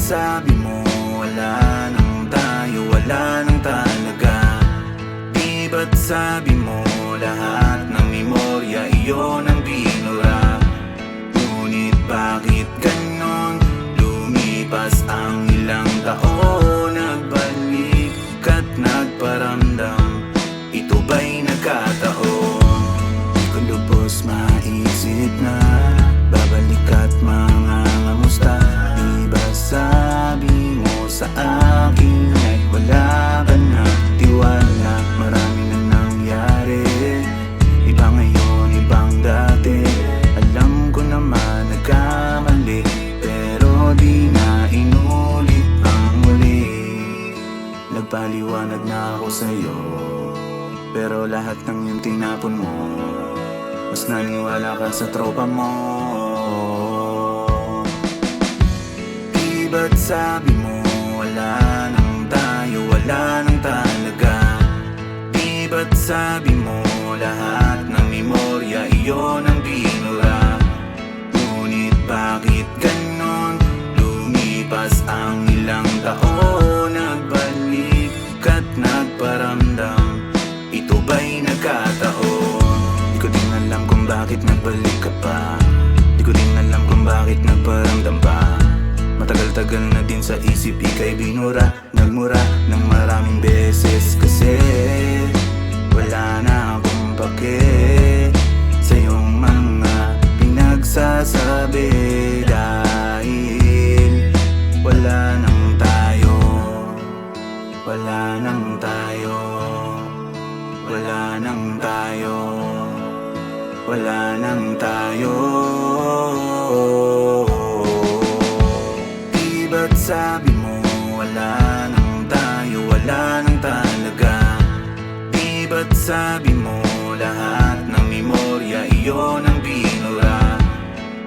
sabi mo wala nang tayo, wala nang talaga? Di ba't sabi mo lahat ng memorya iyon ang binura? Ngunit bakit ganon? Lumipas ang ilang taon, nagbalik at nagparamdam. Ito ba'y nagkataon? Di ko lubos maisip na babalik at mga ngamusta. Di ba sabi mo sa akin ay wala ka na tiwala? Marami na nangyari, iba ngayon, ibang dati. Alam ko naman nagkamali, pero di na inulit ang muli. Nagpaliwanag na ako sa'yo, pero lahat ng iyong tinapon mo. Mas naniwala ka sa tropa mo. Di ba't sabi mo wala nang tayo, wala nang talaga? Di ba't sabi mo lahat ng memorya iyon ang binura? Ngunit bakit ganon? Lumipas ang ilang taon, nagbalik at nagparamdam. Ito ba'y nagkataon? Di ko din alam kung bakit nagbalik ka pa. Di ko din alam kung bakit nagparamdam pa. Matagal-tagal na din sa isip ika'y binura, nagmura ng maraming beses. Kasi wala na akong pake sa iyong mga pinagsasabi. Dahil wala nang tayo, wala nang tayo, wala nang tayo, wala nang tayo. Di ba't sabi mo wala nang tayo, wala nang talaga? Di ba't sabi mo lahat ng memorya iyon ang binura?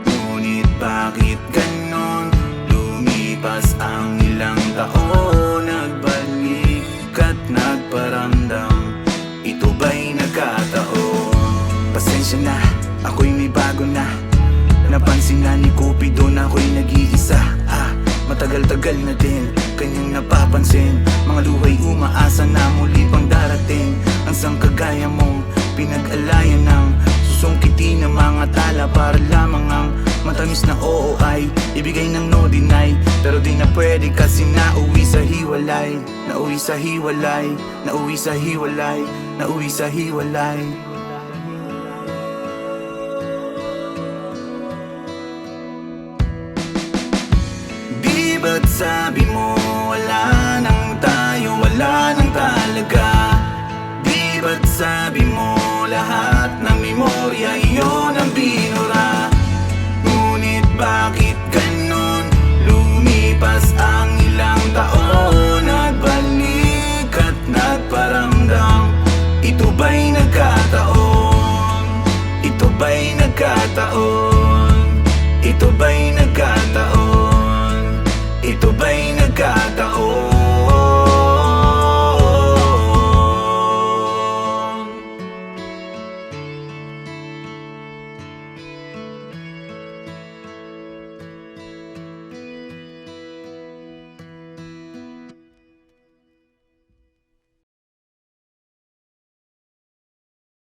Ngunit bakit ganon? Lumipas ang ilang taon, nagbalik at nagparamdam. Ito ba'y nagkataon? Pasensya na, ako'y may bago na. Napansin na ni Cupido na ako'y nag-iisa. Matagal-tagal na din kanyang napapansin. Mga luhay umaasa na muli pang darating. Ang sangkagaya mong pinag-alayan ng susungkitin ng mga tala para lamang ang matamis na oo ay ibigay ng no deny. Pero di na pwede kasi nauwi sa hiwalay, nauwi sa hiwalay, nauwi sa hiwalay, nauwi sa hiwalay. Di ba't sabi mo wala nang tayo, wala nang talaga? Di ba't sabi mo